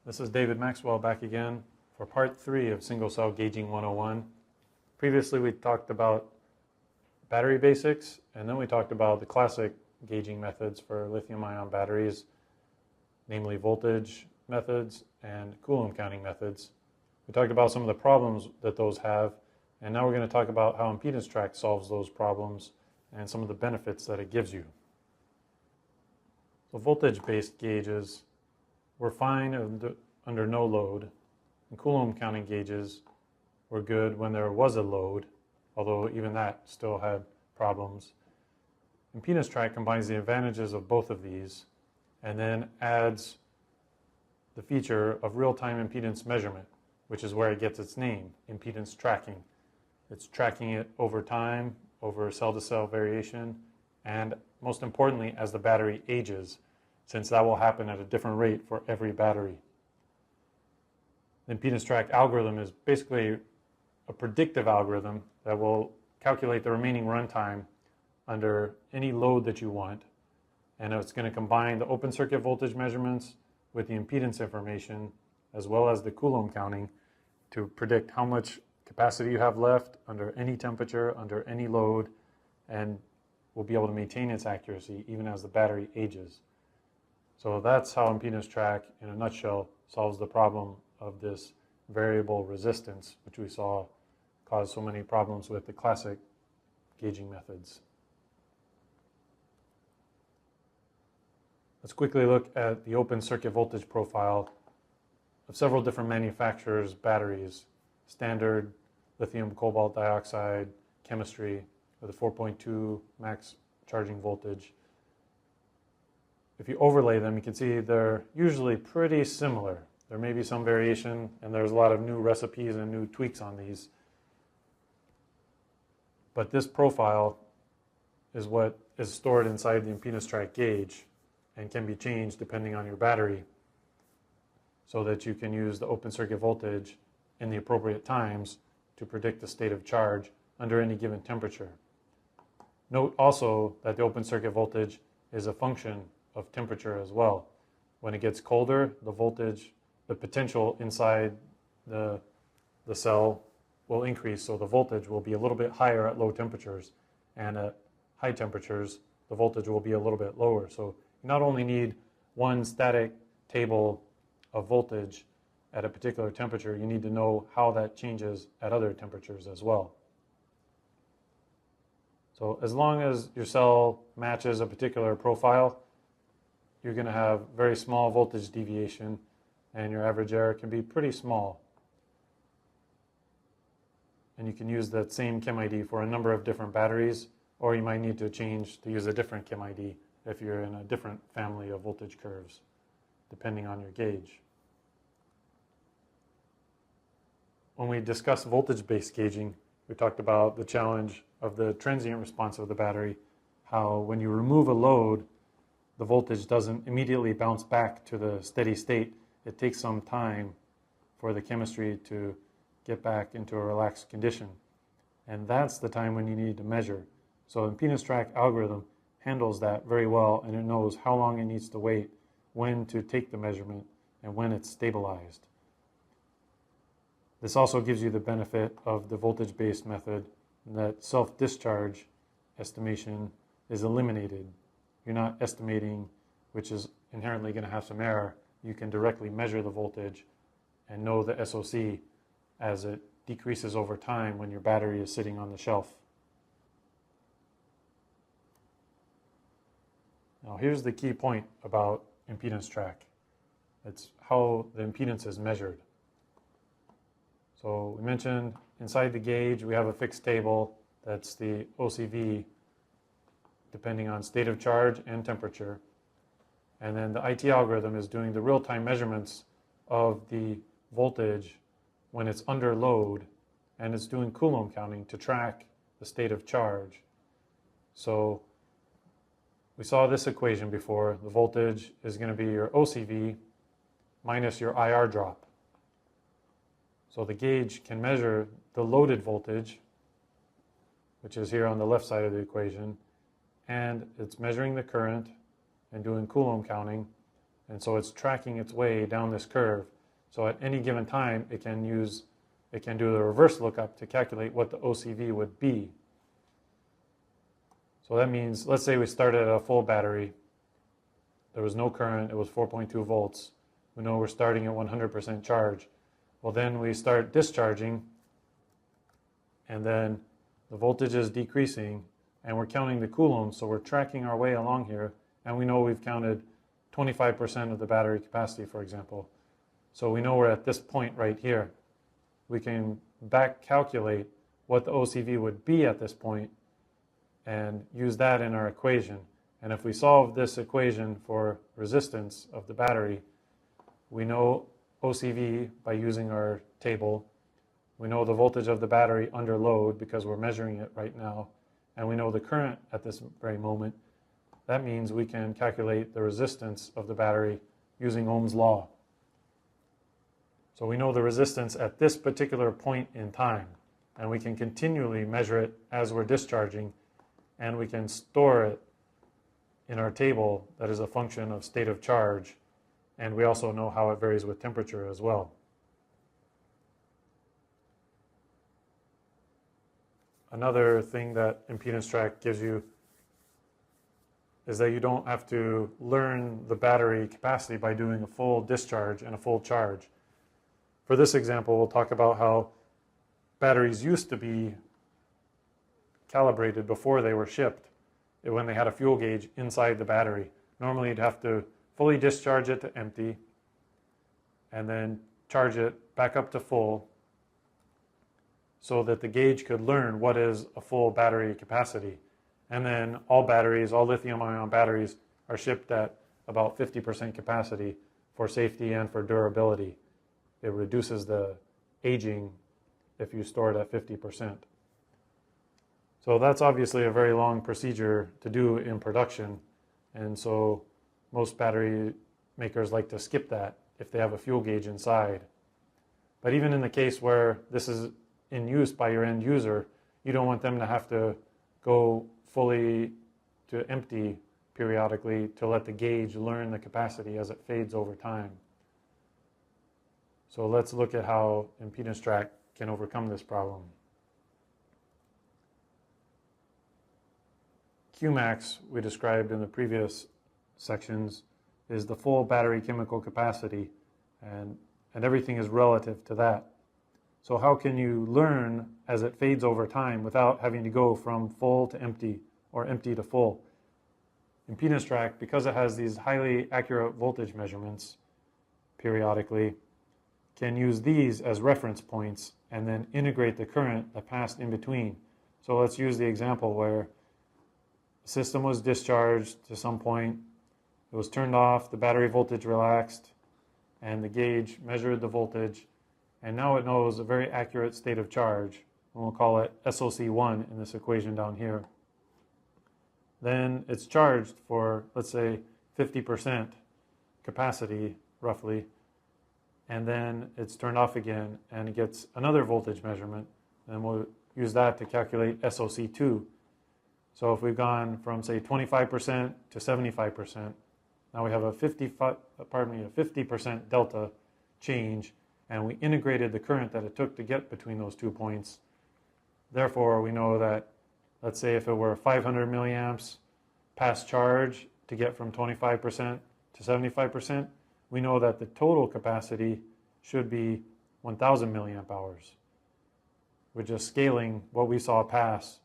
This is David Maxwell back again for part 3 of Single Cell Gauging 101. Previously we talked about battery basics, and then we talked about the classic gauging methods for lithium-ion batteries, namely voltage methods and Coulomb counting methods. We talked about some of the problems that those have, and now we're going to talk about how Impedance Track solves those problems and some of the benefits that it gives you. So voltage-based gauges were fine under no load, and Coulomb counting gauges were good when there was a load, although even that still had problems. Impedance Track combines the advantages of both of these and then adds the feature of real-time impedance measurement, which is where it gets its name, impedance tracking. It's tracking it over time, over cell-to-cell variation, and most importantly, as the battery ages, since that will happen at a different rate for every battery. The impedance track algorithm is basically a predictive algorithm that will calculate the remaining runtime under any load that you want, and it's going to combine the open circuit voltage measurements with the impedance information as well as the Coulomb counting to predict how much capacity you have left under any temperature, under any load, and will be able to maintain its accuracy even as the battery ages. So that's how Impedance Track, in a nutshell, solves the problem of this variable resistance, which we saw cause so many problems with the classic gauging methods. Let's quickly look at the open circuit voltage profile of several different manufacturers' batteries, standard lithium cobalt dioxide chemistry with a 4.2 max charging voltage. If you overlay them, you can see they're usually pretty similar. There may be some variation, and there's a lot of new recipes and new tweaks on these. But this profile is what is stored inside the Impedance Track gauge and can be changed depending on your battery so that you can use the open circuit voltage in the appropriate times to predict the state of charge under any given temperature. Note also that the open circuit voltage is a function of temperature as well. When it gets colder, the voltage, the potential inside the cell will increase, so the voltage will be a little bit higher at low temperatures, and at high temperatures the voltage will be a little bit lower. So you not only need one static table of voltage at a particular temperature, you need to know how that changes at other temperatures as well. So as long as your cell matches a particular profile, you're going to have very small voltage deviation, and your average error can be pretty small. And you can use that same chem ID for a number of different batteries, or you might need to change to use a different chem ID if you're in a different family of voltage curves, depending on your gauge. When we discussed voltage-based gauging, we talked about the challenge of the transient response of the battery, how when you remove a load, the voltage doesn't immediately bounce back to the steady state. It takes some time for the chemistry to get back into a relaxed condition. And that's the time when you need to measure. So the Impedance Track algorithm handles that very well, and it knows how long it needs to wait, when to take the measurement, and when it's stabilized. This also gives you the benefit of the voltage-based method, that self-discharge estimation is eliminated. You're not estimating, which is inherently going to have some error. You can directly measure the voltage and know the SOC as it decreases over time when your battery is sitting on the shelf. Now here's the key point about Impedance Track. It's how the impedance is measured. So we mentioned inside the gauge we have a fixed table that's the OCV depending on state of charge and temperature. And then the IT algorithm is doing the real-time measurements of the voltage when it's under load, and it's doing Coulomb counting to track the state of charge. So we saw this equation before. The voltage is going to be your OCV minus your IR drop. So the gauge can measure the loaded voltage, which is here on the left side of the equation, and it's measuring the current and doing Coulomb counting And so it's tracking its way down this curve. So at any given time, it can do the reverse lookup to calculate what the OCV would be. So that means, let's say we started at a full battery. There was no current. It was 4.2 volts. We know we're starting at 100% charge. Well, then we start discharging, and then the voltage is decreasing, and we're counting the coulombs. So we're tracking our way along here, and we know we've counted 25% of the battery capacity, for example. So we know we're at this point right here. We can back calculate what the OCV would be at this point and use that in our equation. And if we solve this equation for resistance of the battery, we know OCV by using our table. We know the voltage of the battery under load because we're measuring it right now. And we know the current at this very moment. That means we can calculate the resistance of the battery using Ohm's law. So we know the resistance at this particular point in time, and we can continually measure it as we're discharging, and we can store it in our table that is a function of state of charge, and we also know how it varies with temperature as well. Another thing that Impedance Track gives you is that you don't have to learn the battery capacity by doing a full discharge and a full charge. For this example, we'll talk about how batteries used to be calibrated before they were shipped, when they had a fuel gauge inside the battery. Normally you'd have to fully discharge it to empty and then charge it back up to full so that the gauge could learn what is a full battery capacity. And then all batteries, all lithium-ion batteries, are shipped at about 50% capacity for safety and for durability. It reduces the aging if you store it at 50%. So that's obviously a very long procedure to do in production, and so most battery makers like to skip that if they have a fuel gauge inside. But even in the case where this is in use by your end user, you don't want them to have to go fully to empty periodically to let the gauge learn the capacity as it fades over time. So let's look at how Impedance Track can overcome this problem. Qmax, we described in the previous sections, is the full battery chemical capacity, and everything is relative to that. So how can you learn as it fades over time without having to go from full to empty or empty to full? Impedance Track, because it has these highly accurate voltage measurements periodically, can use these as reference points and then integrate the current that passed in between. So let's use the example where the system was discharged to some point, it was turned off, the battery voltage relaxed, and the gauge measured the voltage, and now it knows a very accurate state of charge, and we'll call it SOC1 in this equation down here. Then it's charged for, let's say, 50% capacity, roughly, and then it's turned off again, and it gets another voltage measurement, and we'll use that to calculate SOC2. So if we've gone from, say, 25% to 75%, now we have a 50% delta change, and we integrated the current that it took to get between those 2 points. Therefore, we know that, let's say if it were 500 milliamps past charge to get from 25% to 75%, we know that the total capacity should be 1,000 milliamp hours. We're just scaling what we saw pass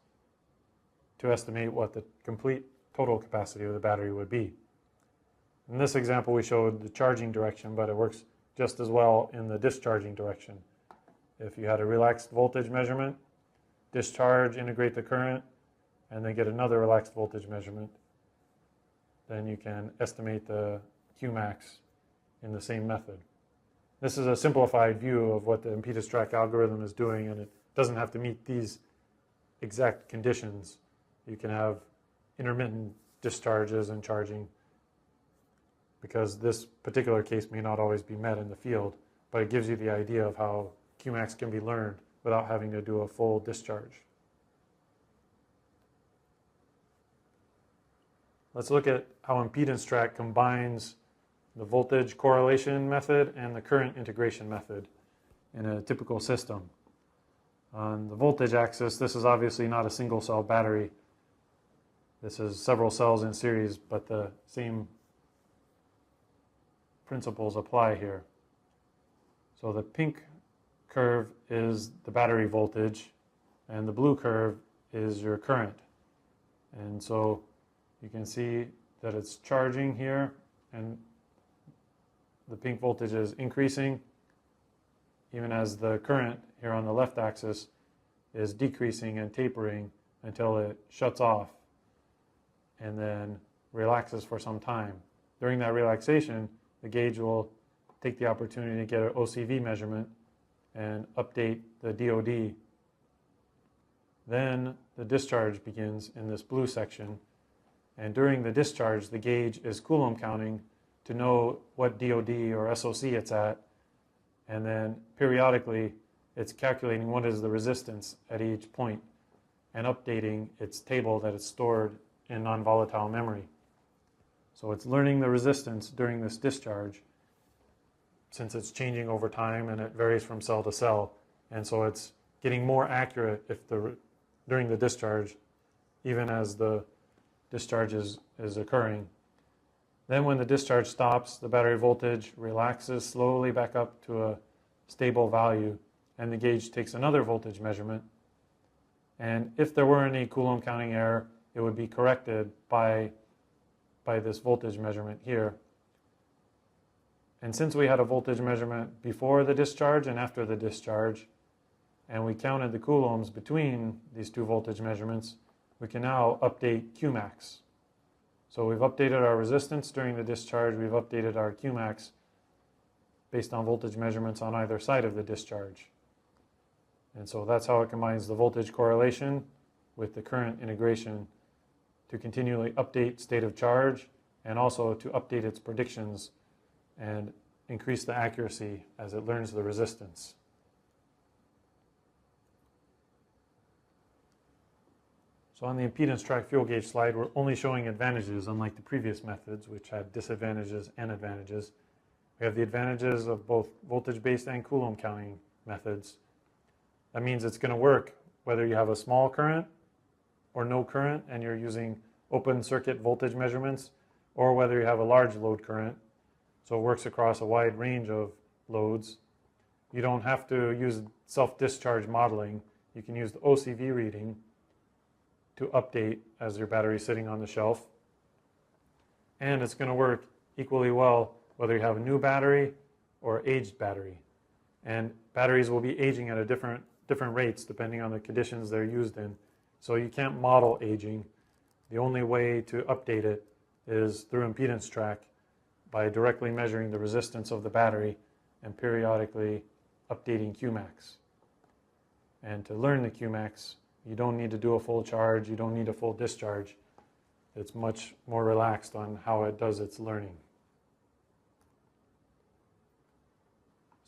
to estimate what the complete total capacity of the battery would be. In this example, we showed the charging direction, but it works just as well in the discharging direction. If you had a relaxed voltage measurement, discharge, integrate the current, and then get another relaxed voltage measurement, then you can estimate the Qmax in the same method. This is a simplified view of what the Impedance Track algorithm is doing, and it doesn't have to meet these exact conditions. You can have intermittent discharges and charging, because this particular case may not always be met in the field, but it gives you the idea of how Qmax can be learned without having to do a full discharge. Let's look at how Impedance Track combines the voltage correlation method and the current integration method in a typical system. On the voltage axis, this is obviously not a single cell battery. This is several cells in series, but the same principles apply here. So the pink curve is the battery voltage, and the blue curve is your current. And so you can see that it's charging here, and the pink voltage is increasing, even as the current here on the left axis is decreasing and tapering until it shuts off and then relaxes for some time. During that relaxation, the gauge will take the opportunity to get an OCV measurement and update the DOD. Then the discharge begins in this blue section, and during the discharge, the gauge is Coulomb counting to know what DOD or SOC it's at, and then periodically it's calculating what is the resistance at each point and updating its table that it's stored in non-volatile memory. So it's learning the resistance during this discharge, since it's changing over time and it varies from cell to cell, and so it's getting more accurate during the discharge, even as the discharge is occurring. Then when the discharge stops, the battery voltage relaxes slowly back up to a stable value, and the gauge takes another voltage measurement. And if there were any Coulomb counting error, it would be corrected by this voltage measurement here. And since we had a voltage measurement before the discharge and after the discharge, and we counted the coulombs between these two voltage measurements, we can now update Qmax. So we've updated our resistance during the discharge, we've updated our Qmax based on voltage measurements on either side of the discharge. And so that's how it combines the voltage correlation with the current integration to continually update state of charge and also to update its predictions and increase the accuracy as it learns the resistance. So on the impedance track fuel gauge slide, we're only showing advantages, unlike the previous methods, which had disadvantages and advantages. We have the advantages of both voltage-based and Coulomb counting methods. That means it's going to work whether you have a small current or no current and you're using open circuit voltage measurements, or whether you have a large load current. So it works across a wide range of loads. You don't have to use self-discharge modeling. You can use the OCV reading to update as your battery is sitting on the shelf. And it's going to work equally well whether you have a new battery or aged battery. And batteries will be aging at a different rates depending on the conditions they're used in. So you can't model aging. The only way to update it is through impedance track by directly measuring the resistance of the battery and periodically updating Qmax. And to learn the Qmax, you don't need to do a full charge, you don't need a full discharge. It's much more relaxed on how it does its learning.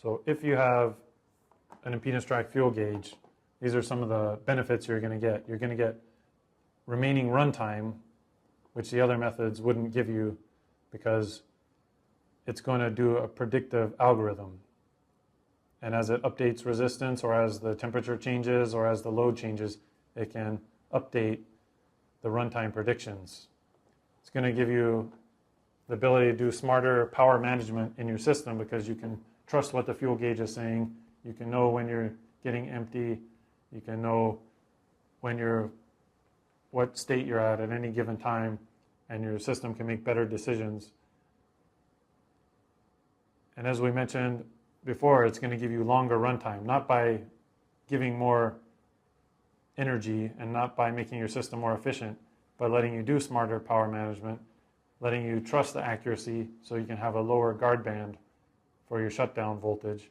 So if you have an impedance track fuel gauge, these are some of the benefits you're going to get. You're going to get remaining runtime, which the other methods wouldn't give you, because it's going to do a predictive algorithm. And as it updates resistance, or as the temperature changes, or as the load changes, it can update the runtime predictions. It's going to give you the ability to do smarter power management in your system, because you can trust what the fuel gauge is saying. You can know when you're getting empty. You can know what state you're at any given time, and your system can make better decisions. And as we mentioned before, it's going to give you longer runtime, not by giving more energy and not by making your system more efficient, but letting you do smarter power management, letting you trust the accuracy so you can have a lower guard band for your shutdown voltage,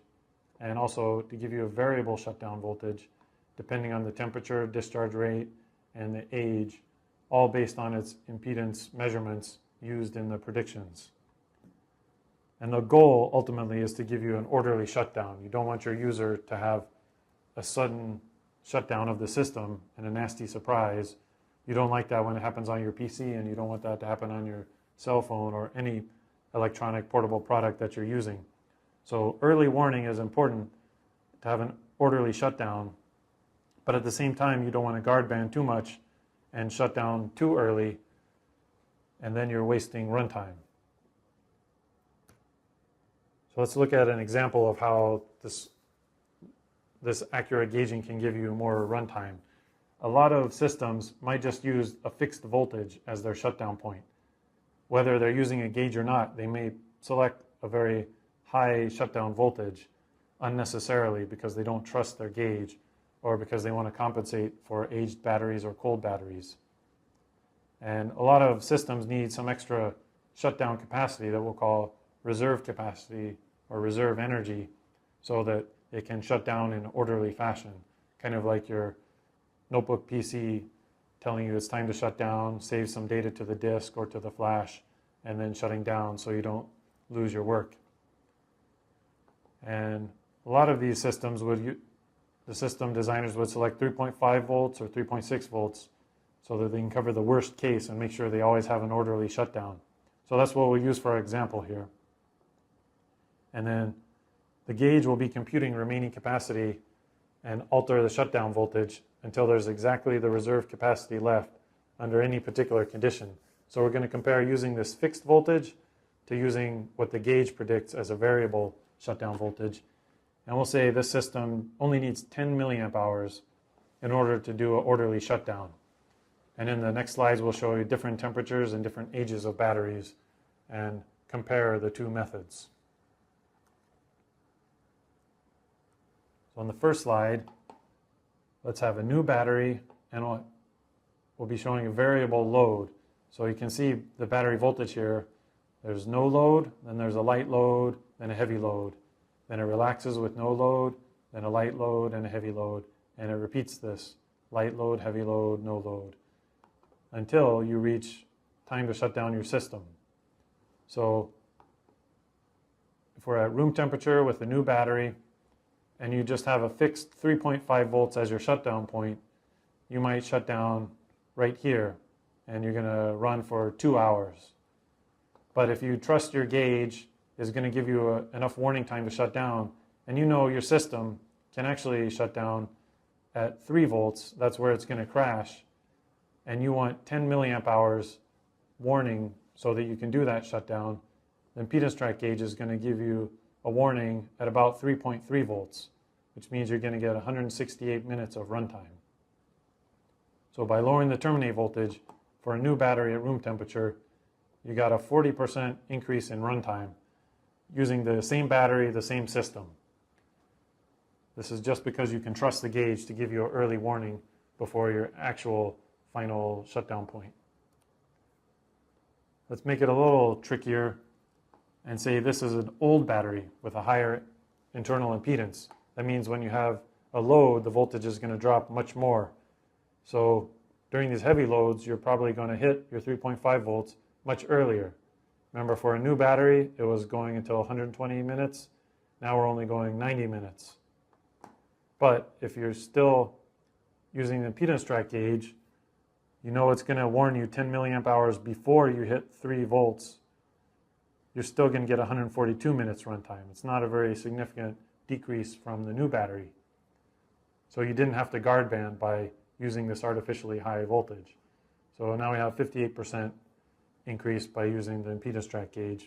and also to give you a variable shutdown voltage depending on the temperature, discharge rate, and the age, all based on its impedance measurements used in the predictions. And the goal ultimately is to give you an orderly shutdown. You don't want your user to have a sudden shutdown of the system and a nasty surprise. You don't like that when it happens on your PC, and you don't want that to happen on your cell phone or any electronic portable product that you're using. So early warning is important to have an orderly shutdown, but at the same time you don't want to guard band too much and shut down too early, and then you're wasting runtime. So let's look at an example of how this accurate gauging can give you more runtime. A lot of systems might just use a fixed voltage as their shutdown point. Whether they're using a gauge or not, they may select a very high shutdown voltage unnecessarily because they don't trust their gauge or because they want to compensate for aged batteries or cold batteries. And a lot of systems need some extra shutdown capacity that we'll call reserve capacity or reserve energy so that it can shut down in an orderly fashion, kind of like your notebook PC telling you it's time to shut down, save some data to the disk or to the flash, and then shutting down so you don't lose your work. And a lot of these systems the system designers would select 3.5 volts or 3.6 volts so that they can cover the worst case and make sure they always have an orderly shutdown. So that's what we'll use for our example here. And then the gauge will be computing remaining capacity and alter the shutdown voltage until there's exactly the reserve capacity left under any particular condition. So we're going to compare using this fixed voltage to using what the gauge predicts as a variable shutdown voltage. And we'll say this system only needs 10 milliamp hours in order to do an orderly shutdown. And in the next slides, we'll show you different temperatures and different ages of batteries and compare the two methods. So on the first slide, let's have a new battery, and we'll be showing a variable load. So you can see the battery voltage here. There's no load, then there's a light load, then a heavy load. Then it relaxes with no load, then a light load and a heavy load. And it repeats this, light load, heavy load, no load, until you reach time to shut down your system. So if we're at room temperature with a new battery, and you just have a fixed 3.5 volts as your shutdown point, you might shut down right here, and you're going to run for 2 hours. But if you trust your gauge is going to give you enough warning time to shut down, and you know your system can actually shut down at 3 volts, that's where it's going to crash, and you want 10 milliamp hours warning so that you can do that shutdown, the impedance track gauge is going to give you a warning at about 3.3 volts, which means you're going to get 168 minutes of runtime. So by lowering the terminate voltage for a new battery at room temperature, you got a 40% increase in runtime using the same battery, the same system. This is just because you can trust the gauge to give you an early warning before your actual final shutdown point. Let's make it a little trickier and say this is an old battery with a higher internal impedance. That means when you have a load, the voltage is going to drop much more. So during these heavy loads, you're probably going to hit your 3.5 volts much earlier. Remember, for a new battery, it was going until 120 minutes. Now we're only going 90 minutes. But if you're still using the impedance track gauge, you know it's going to warn you 10 milliamp hours before you hit 3 volts. You're still going to get 142 minutes runtime. It's not a very significant decrease from the new battery. So you didn't have to guard band by using this artificially high voltage. So now we have 58% increase by using the impedance track gauge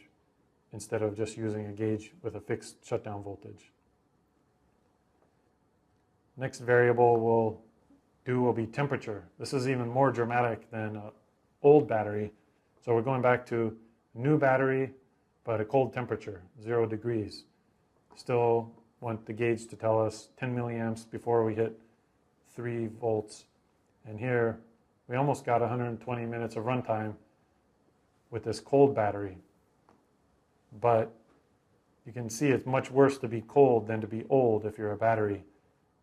instead of just using a gauge with a fixed shutdown voltage. Next variable will be temperature. This is even more dramatic than an old battery. So we're going back to a new battery, but a cold temperature, 0 degrees. Still want the gauge to tell us 10 milliamps before we hit 3 volts. And here, we almost got 120 minutes of runtime with this cold battery. But you can see it's much worse to be cold than to be old if you're a battery.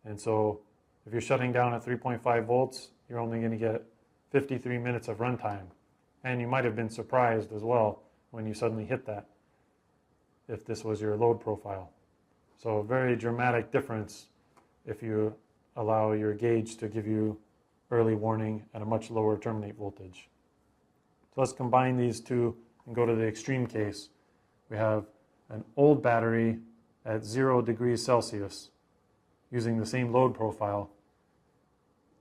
And so if you're shutting down at 3.5 volts, you're only going to get 53 minutes of runtime. And you might have been surprised as well when you suddenly hit that, if this was your load profile. So a very dramatic difference if you allow your gauge to give you early warning at a much lower terminate voltage. So let's combine these two and go to the extreme case. we have an old battery at 0 degrees Celsius using the same load profile.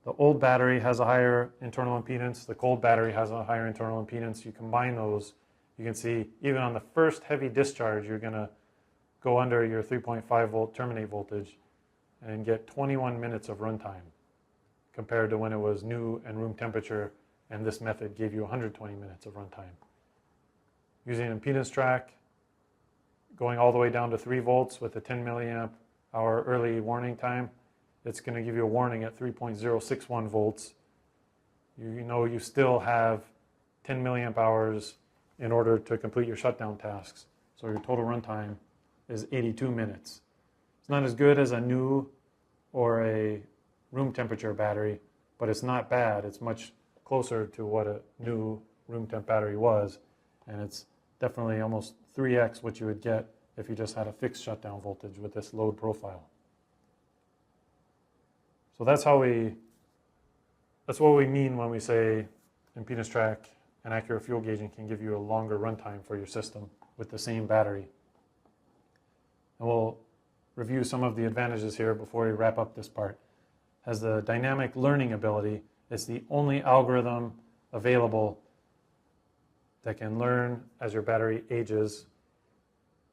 The old battery has a higher internal impedance. The cold battery has a higher internal impedance. You combine those, you can see even on the first heavy discharge, you're going to go under your 3.5 volt terminate voltage and get 21 minutes of runtime compared to when it was new and room temperature, and this method gave you 120 minutes of runtime. Using an impedance track, going all the way down to 3 volts with a 10 milliamp hour early warning time, it's going to give you a warning at 3.061 volts. You know you still have 10 milliamp hours in order to complete your shutdown tasks. So your total runtime is 82 minutes. It's not as good as a new or a room temperature battery, but it's not bad. It's much closer to what a new room temp battery was, and it's definitely almost 3x what you would get if you just had a fixed shutdown voltage with this load profile. So that's what we mean when we say impedance track and accurate fuel gauging can give you a longer runtime for your system with the same battery. And we'll review some of the advantages here before we wrap up this part. Has the dynamic learning ability. It's the only algorithm available that can learn as your battery ages.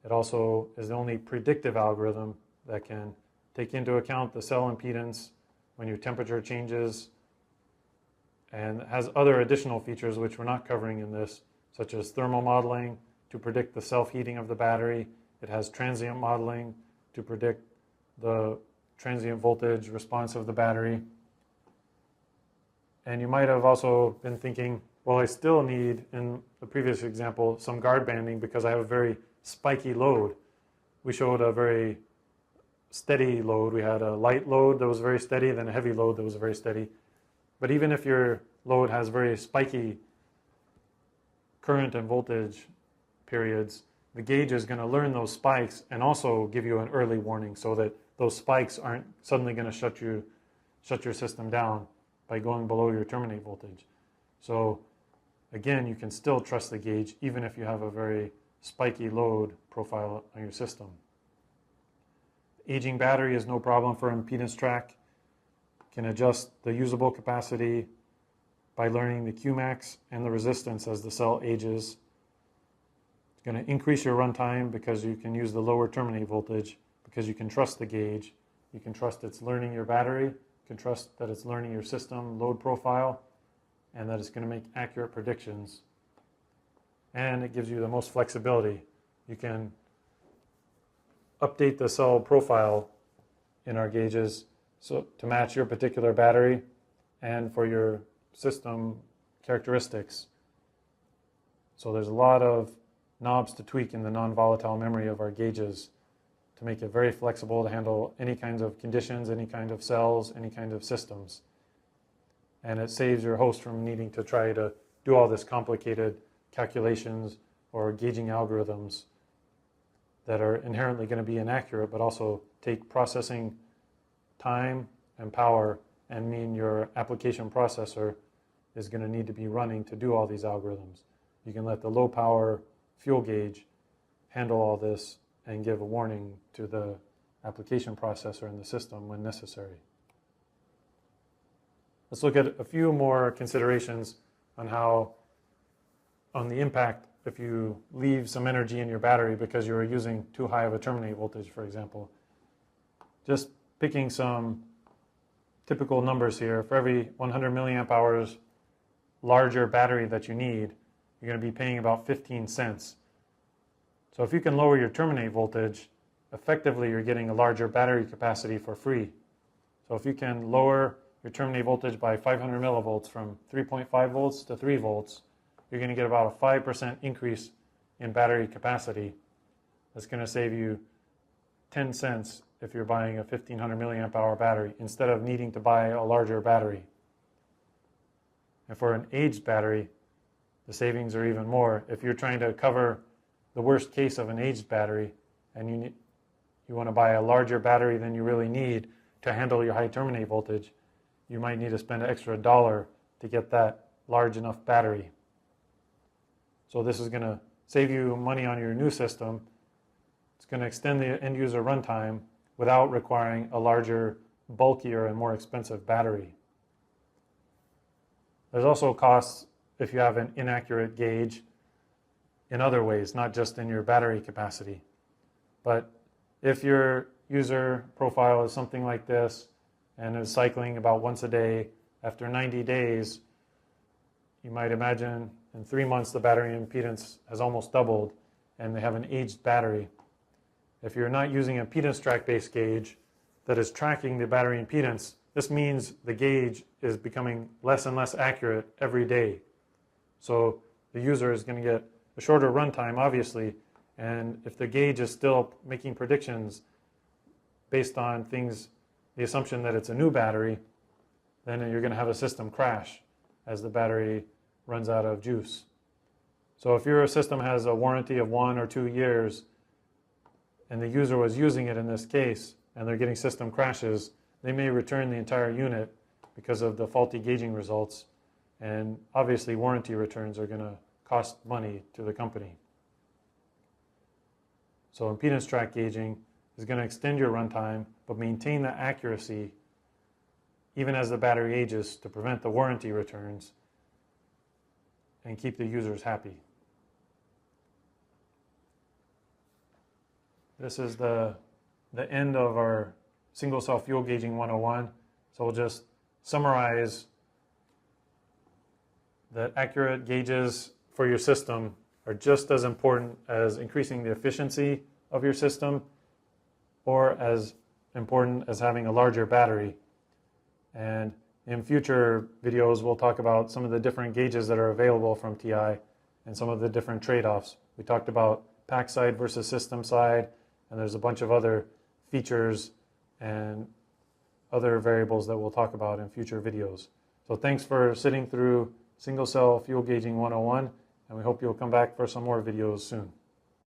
It also is the only predictive algorithm that can take into account the cell impedance when your temperature changes, and has other additional features which we're not covering in this, such as thermal modeling to predict the self-heating of the battery. It has transient modeling to predict the transient voltage response of the battery. And you might have also been thinking, well, I still need, in the previous example, some guard banding because I have a very spiky load. We showed a very steady load. We had a light load that was very steady, then a heavy load that was very steady. But even if your load has very spiky current and voltage periods, the gauge is going to learn those spikes and also give you an early warning so that those spikes aren't suddenly going to shut your system down by going below your terminate voltage. So again, you can still trust the gauge even if you have a very spiky load profile on your system. Aging battery is no problem for impedance track. Can adjust the usable capacity by learning the Qmax and the resistance as the cell ages. It's going to increase your runtime because you can use the lower terminate voltage, because you can trust the gauge. You can trust it's learning your battery. You can trust that it's learning your system load profile, and that it's going to make accurate predictions. And it gives you the most flexibility. You can update the cell profile in our gauges so to match your particular battery and for your system characteristics. So there's a lot of knobs to tweak in the non-volatile memory of our gauges to make it very flexible to handle any kinds of conditions, any kind of cells, any kind of systems. And it saves your host from needing to try to do all this complicated calculations or gauging algorithms that are inherently going to be inaccurate, but also take processing time and power and mean your application processor is going to need to be running to do all these algorithms. You can let the low power fuel gauge handle all this and give a warning to the application processor in the system when necessary. Let's look at a few more considerations on the impact if you leave some energy in your battery because you're using too high of a terminate voltage, for example. Just picking some typical numbers here. For every 100 milliamp hours larger battery that you need, you're going to be paying about 15 cents. So if you can lower your terminate voltage, effectively you're getting a larger battery capacity for free. So if you can lower your terminate voltage by 500 millivolts from 3.5 volts to 3 volts, you're going to get about a 5% increase in battery capacity. That's going to save you 10 cents if you're buying a 1500 milliamp hour battery instead of needing to buy a larger battery. And for an aged battery, the savings are even more. If you're trying to cover the worst case of an aged battery and you want to buy a larger battery than you really need to handle your high terminate voltage, you might need to spend an extra $1 to get that large enough battery. So this is going to save you money on your new system. It's going to extend the end user runtime without requiring a larger, bulkier, and more expensive battery. There's also costs if you have an inaccurate gauge in other ways, not just in your battery capacity. But if your user profile is something like this and is cycling about once a day, after 90 days, you might imagine in 3 months the battery impedance has almost doubled and they have an aged battery. If you're not using an impedance track based gauge that is tracking the battery impedance, this means the gauge is becoming less and less accurate every day. So the user is going to get a shorter runtime, obviously, and if the gauge is still making predictions based on things, the assumption that it's a new battery, then you're going to have a system crash as the battery runs out of juice. So if your system has a warranty of 1 or 2 years, and the user was using it in this case, and they're getting system crashes, they may return the entire unit because of the faulty gauging results. And obviously warranty returns are going to cost money to the company. So impedance track gauging is going to extend your runtime, but maintain the accuracy even as the battery ages to prevent the warranty returns and keep the users happy. This is the end of our single cell fuel gauging 101. So we'll just summarize that accurate gauges for your system are just as important as increasing the efficiency of your system, or as important as having a larger battery. And in future videos, we'll talk about some of the different gauges that are available from TI and some of the different trade-offs. We talked about pack side versus system side, and there's a bunch of other features and other variables that we'll talk about in future videos. So thanks for sitting through Single Cell Fuel Gauging 101, and we hope you'll come back for some more videos soon.